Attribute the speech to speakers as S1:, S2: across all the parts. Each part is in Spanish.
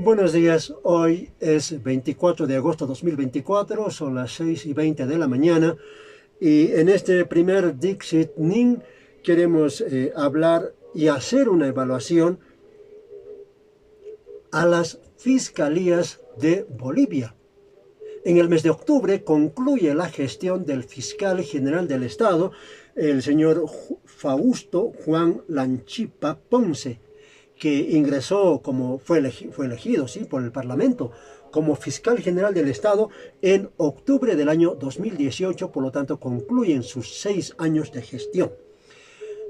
S1: Buenos días, hoy es 24 de agosto de 2024, son las 6:20 de la mañana y en este primer Dixit Nin queremos hablar y hacer una evaluación a las fiscalías de Bolivia. En el mes de octubre concluye la gestión del fiscal general del Estado, el señor Fausto Juan Lanchipa Ponce, que ingresó fue elegido ¿sí? por el Parlamento como fiscal general del Estado en octubre del año 2018, por lo tanto concluyen sus 6 años de gestión.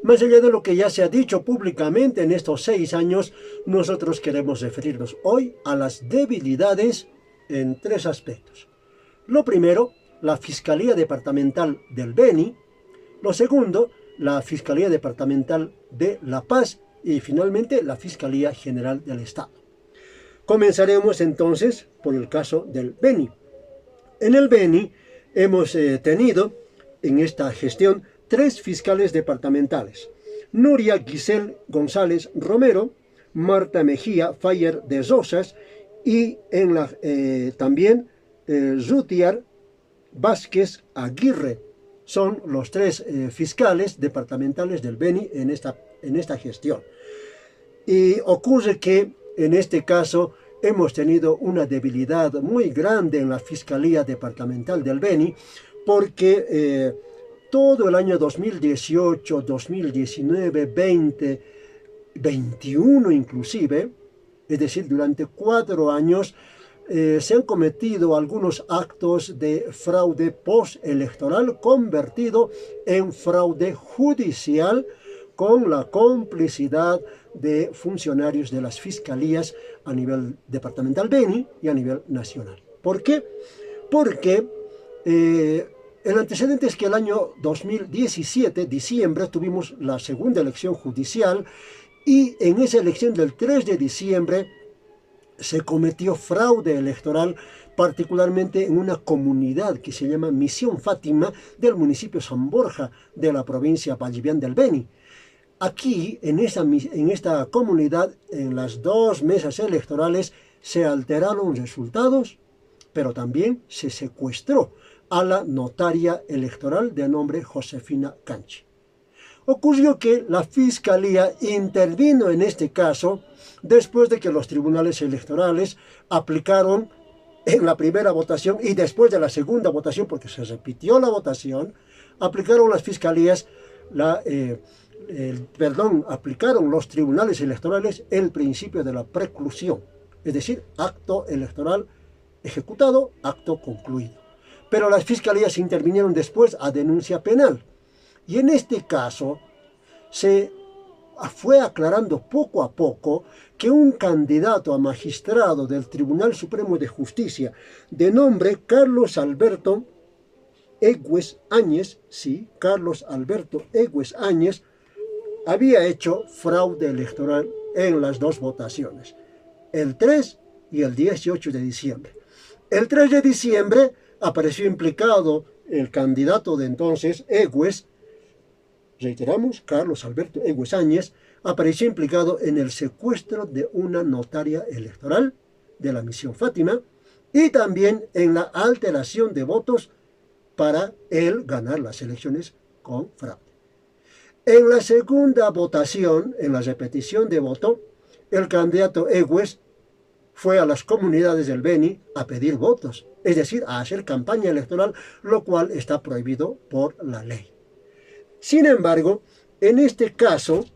S1: Más allá de lo que ya se ha dicho públicamente en estos 6 años, nosotros queremos referirnos hoy a las debilidades en 3 aspectos. Lo primero, la Fiscalía Departamental del Beni. Lo segundo, la Fiscalía Departamental de La Paz. Y finalmente, la Fiscalía General del Estado. Comenzaremos entonces por el caso del Beni. En el Beni hemos tenido en esta gestión 3 fiscales departamentales. Nuria Giselle González Romero, Marta Mejía Fayer de Rosas y también Rutiar Vázquez Aguirre. Son los 3 fiscales departamentales del Beni en esta gestión. Y ocurre que en este caso hemos tenido una debilidad muy grande en la Fiscalía Departamental del Beni porque todo el año 2018, 2019, 20, 21 inclusive, es decir, durante 4 años, se han cometido algunos actos de fraude postelectoral convertido en fraude judicial con la complicidad de funcionarios de las fiscalías a nivel departamental Beni y a nivel nacional. ¿Por qué? Porque el antecedente es que el año 2017, diciembre, tuvimos la segunda elección judicial y en esa elección del 3 de diciembre se cometió fraude electoral, particularmente en una comunidad que se llama Misión Fátima del municipio San Borja de la provincia Vallivian del Beni. Aquí, en esta comunidad, en las 2 mesas electorales, se alteraron resultados, pero también se secuestró a la notaria electoral de nombre Josefina Canchi. Ocurrió que la Fiscalía intervino en este caso después de que los tribunales electorales aplicaron en la primera votación y después de la segunda votación, porque se repitió la votación, aplicaron las fiscalías aplicaron los tribunales electorales el principio de la preclusión, es decir, acto electoral ejecutado, acto concluido. Pero las fiscalías intervinieron después a denuncia penal. Y en este caso se fue aclarando poco a poco que un candidato a magistrado del Tribunal Supremo de Justicia de nombre Carlos Alberto Egües Áñez, sí, Carlos Alberto Egües Áñez, había hecho fraude electoral en las 2 votaciones, el 3 y el 18 de diciembre. El 3 de diciembre apareció implicado el candidato de entonces, Egües, reiteramos, Carlos Alberto Egües Áñez, apareció implicado en el secuestro de una notaria electoral de la Misión Fátima y también en la alteración de votos para él ganar las elecciones con fraude. En la segunda votación, en la repetición de voto, el candidato Egües fue a las comunidades del Beni a pedir votos, es decir, a hacer campaña electoral, lo cual está prohibido por la ley. Sin embargo, en este caso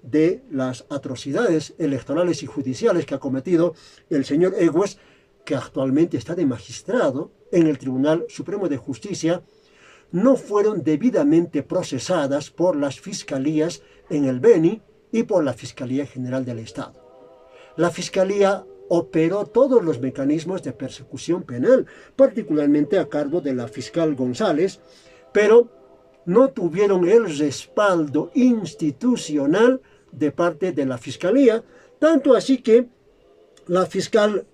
S1: de las atrocidades electorales y judiciales que ha cometido el señor Egües, que actualmente está de magistrado en el Tribunal Supremo de Justicia, no fueron debidamente procesadas por las fiscalías en el Beni y por la Fiscalía General del Estado. La Fiscalía operó todos los mecanismos de persecución penal, particularmente a cargo de la fiscal González, pero no tuvieron el respaldo institucional de parte de la Fiscalía, tanto así que la fiscal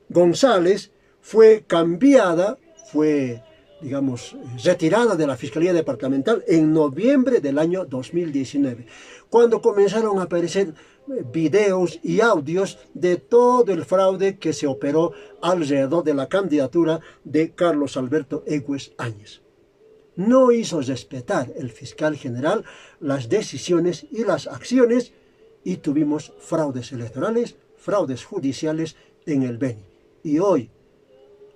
S1: González fue cambiada, fue digamos, retirada de la Fiscalía Departamental en noviembre del año 2019, cuando comenzaron a aparecer videos y audios de todo el fraude que se operó alrededor de la candidatura de Carlos Alberto Egues Áñez. No hizo respetar el fiscal general las decisiones y las acciones y tuvimos fraudes electorales, fraudes judiciales en el Beni. Y hoy,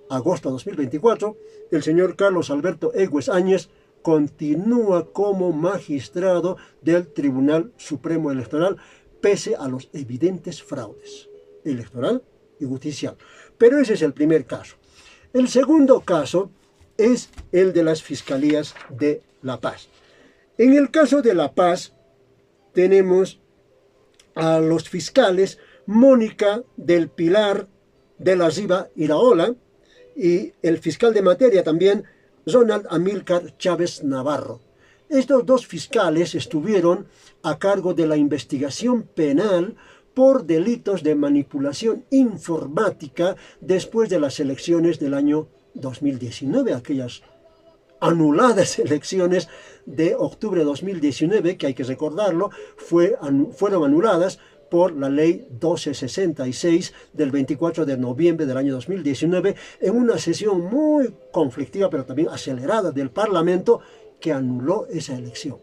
S1: agosto de 2024, el señor Carlos Alberto Egues Áñez continúa como magistrado del Tribunal Supremo Electoral pese a los evidentes fraudes electoral y judicial. Pero ese es el primer caso. El segundo caso es el de las Fiscalías de La Paz. En el caso de La Paz tenemos a los fiscales Mónica del Pilar de la Riva Iraola y el fiscal de materia también, Ronald Amílcar Chávez Navarro. Estos dos fiscales estuvieron a cargo de la investigación penal por delitos de manipulación informática después de las elecciones del año 2019, aquellas anuladas elecciones de octubre de 2019, que hay que recordarlo, fueron anuladas por la ley 1266 del 24 de noviembre del año 2019, en una sesión muy conflictiva, pero también acelerada del Parlamento, que anuló esa elección.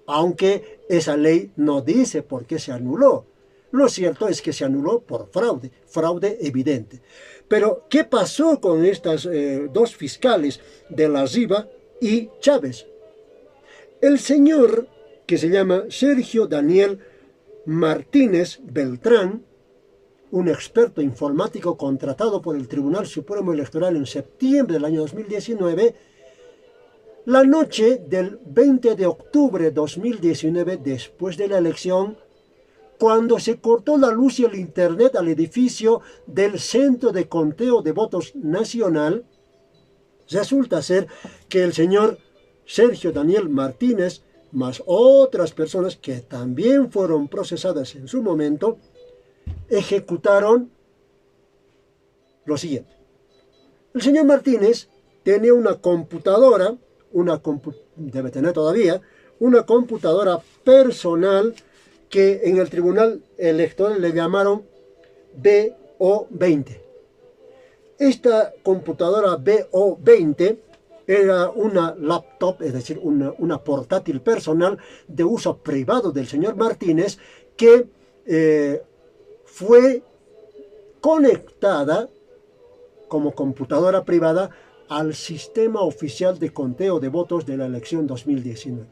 S1: Aunque esa ley no dice por qué se anuló. Lo cierto es que se anuló por fraude, fraude evidente. Pero, ¿qué pasó con estas dos fiscales de la Riva y Chávez? El señor, que se llama Sergio Daniel Martínez Beltrán, un experto informático contratado por el Tribunal Supremo Electoral en septiembre del año 2019, la noche del 20 de octubre de 2019, después de la elección, cuando se cortó la luz y el internet al edificio del Centro de Conteo de Votos Nacional, resulta ser que el señor Sergio Daniel Martínez, más otras personas que también fueron procesadas en su momento, ejecutaron lo siguiente. El señor Martínez tenía una computadora, debe tener todavía, una computadora personal que en el Tribunal Electoral le llamaron BO20. Esta computadora BO20 era una laptop, es decir, una portátil personal de uso privado del señor Martínez, que fue conectada como computadora privada al sistema oficial de conteo de votos de la elección 2019.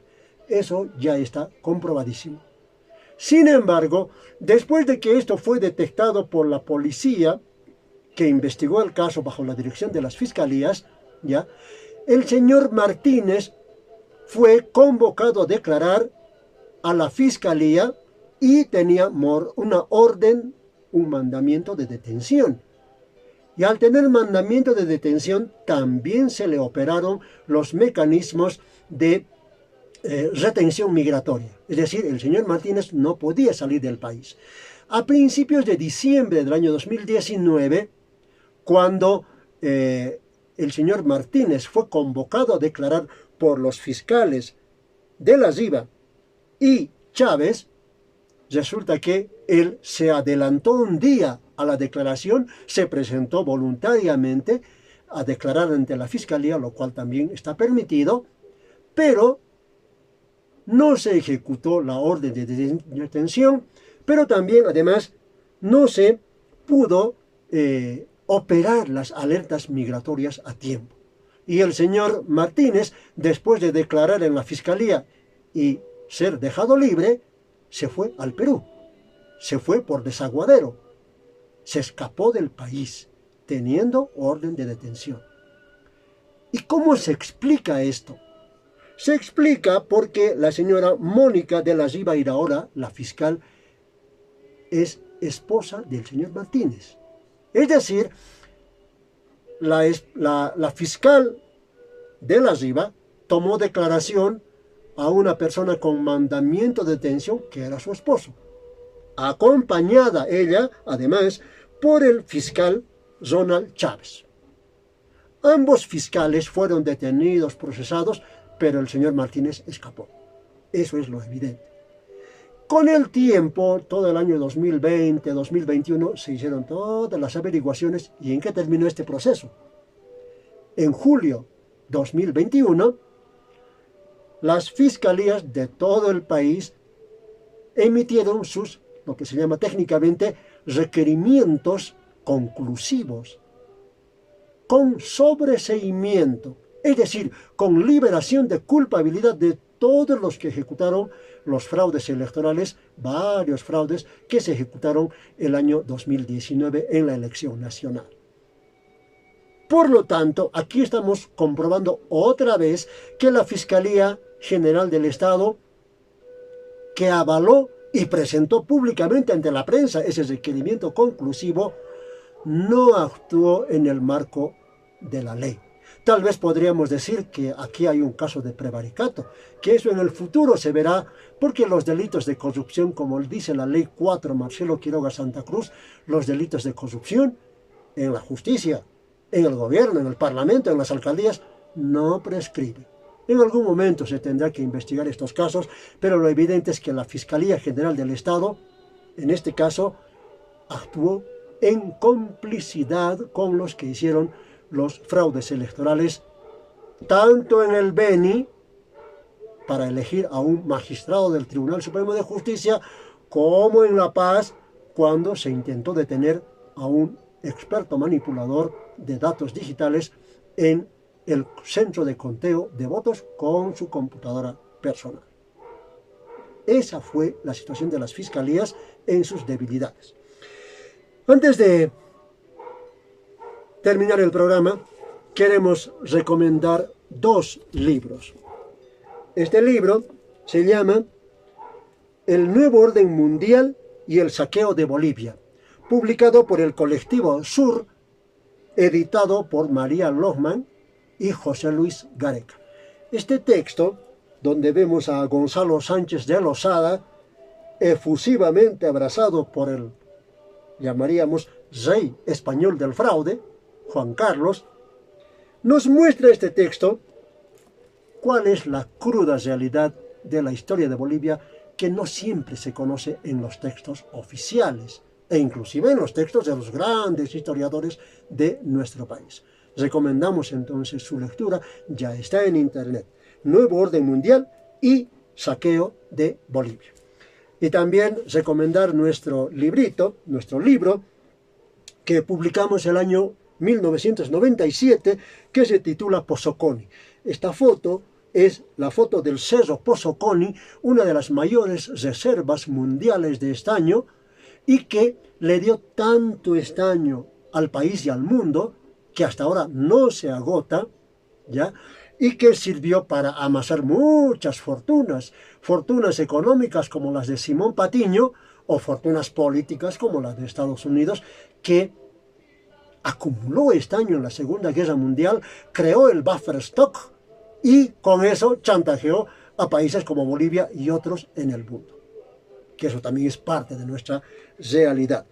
S1: Eso ya está comprobadísimo. Sin embargo, después de que esto fue detectado por la policía, que investigó el caso bajo la dirección de las fiscalías, ¿ya?, el señor Martínez fue convocado a declarar a la fiscalía y tenía una orden, un mandamiento de detención. Y al tener mandamiento de detención, también se le operaron los mecanismos de retención migratoria. Es decir, el señor Martínez no podía salir del país. A principios de diciembre del año 2019, cuando el señor Martínez fue convocado a declarar por los fiscales de la Riva y Chávez, resulta que él se adelantó un día a la declaración, se presentó voluntariamente a declarar ante la fiscalía, lo cual también está permitido, pero no se ejecutó la orden de detención, pero también, además, no se pudo operar las alertas migratorias a tiempo. Y el señor Martínez, después de declarar en la fiscalía y ser dejado libre, se fue al Perú. Se fue por desaguadero. Se escapó del país, teniendo orden de detención. ¿Y cómo se explica esto? Se explica porque la señora Mónica de la Riva Iraola, la fiscal, es esposa del señor Martínez. Es decir, la fiscal de la Riva tomó declaración a una persona con mandamiento de detención que era su esposo, acompañada ella, además, por el fiscal Ronald Chávez. Ambos fiscales fueron detenidos, procesados, pero el señor Martínez escapó. Eso es lo evidente. Con el tiempo, todo el año 2020, 2021, se hicieron todas las averiguaciones. ¿Y en qué terminó este proceso? En julio 2021, las fiscalías de todo el país emitieron sus, lo que se llama técnicamente, requerimientos conclusivos, con sobreseimiento, es decir, con liberación de culpabilidad de todos los que ejecutaron los fraudes electorales, varios fraudes que se ejecutaron el año 2019 en la elección nacional. Por lo tanto, aquí estamos comprobando otra vez que la Fiscalía General del Estado, que avaló y presentó públicamente ante la prensa ese requerimiento conclusivo, no actuó en el marco de la ley. Tal vez podríamos decir que aquí hay un caso de prevaricato, que eso en el futuro se verá, porque los delitos de corrupción, como dice la Ley 4 Marcelo Quiroga Santa Cruz, los delitos de corrupción en la justicia, en el gobierno, en el parlamento, en las alcaldías, no prescriben. En algún momento se tendrá que investigar estos casos, pero lo evidente es que la Fiscalía General del Estado, en este caso, actuó en complicidad con los que hicieron los fraudes electorales, tanto en el Beni, para elegir a un magistrado del Tribunal Supremo de Justicia, como en La Paz, cuando se intentó detener a un experto manipulador de datos digitales en el centro de conteo de votos con su computadora personal. Esa fue la situación de las fiscalías en sus debilidades. Antes de terminar el programa, queremos recomendar dos libros. Este libro se llama El nuevo orden mundial y el saqueo de Bolivia, publicado por el colectivo Sur, editado por María Lohmann y José Luis Gareca. Este texto, donde vemos a Gonzalo Sánchez de Losada efusivamente abrazado por el, llamaríamos, rey español del fraude, Juan Carlos, nos muestra este texto cuál es la cruda realidad de la historia de Bolivia, que no siempre se conoce en los textos oficiales e inclusive en los textos de los grandes historiadores de nuestro país. Recomendamos entonces su lectura, ya está en internet. Nuevo orden mundial y saqueo de Bolivia. Y también recomendar nuestro libro, que publicamos el año 1997, que se titula Pozoconi. Esta foto es la foto del Cerro Pozoconi, una de las mayores reservas mundiales de estaño, y que le dio tanto estaño al país y al mundo, que hasta ahora no se agota, ¿ya? Y que sirvió para amasar muchas fortunas, fortunas económicas como las de Simón Patiño, o fortunas políticas como las de Estados Unidos, que acumuló estaño en la Segunda Guerra Mundial, creó el buffer stock y con eso chantajeó a países como Bolivia y otros en el mundo. Que eso también es parte de nuestra realidad.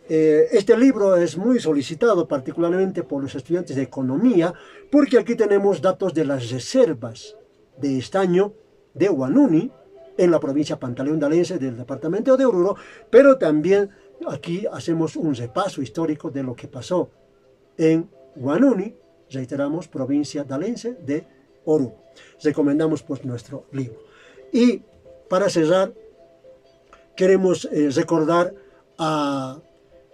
S1: Este libro es muy solicitado particularmente por los estudiantes de economía, porque aquí tenemos datos de las reservas de estaño de Huanuni en la provincia pantaleondalense del departamento de Oruro, pero también aquí hacemos un repaso histórico de lo que pasó en Huanuni, reiteramos, provincia dalense de Oruro. Recomendamos pues nuestro libro. Y para cerrar, queremos recordar a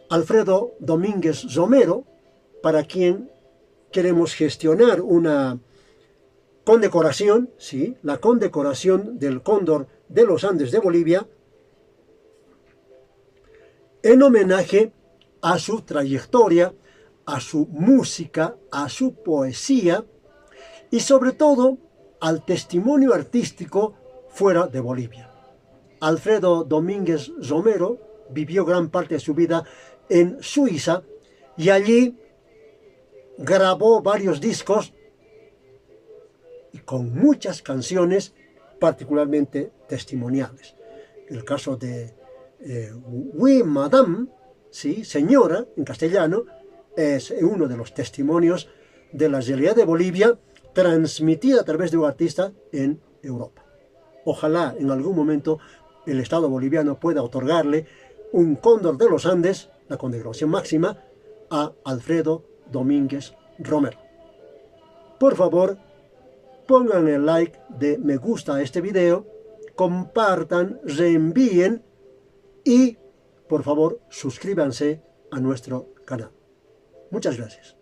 S1: Alfredo Domínguez Romero, para quien queremos gestionar una condecoración, ¿sí? La condecoración del Cóndor de los Andes de Bolivia, en homenaje a su trayectoria, a su música, a su poesía y sobre todo al testimonio artístico fuera de Bolivia. Alfredo Domínguez Romero vivió gran parte de su vida en Suiza y allí grabó varios discos y con muchas canciones particularmente testimoniales. El caso de Oui, Madame, ¿sí? Señora, en castellano, es uno de los testimonios de la realidad de Bolivia, transmitida a través de un artista en Europa. Ojalá en algún momento el Estado boliviano pueda otorgarle un Cóndor de los Andes, la condecoración máxima, a Alfredo Domínguez Romero. Por favor, pongan el like de me gusta a este video, compartan, reenvíen y, por favor, suscríbanse a nuestro canal. Muchas gracias.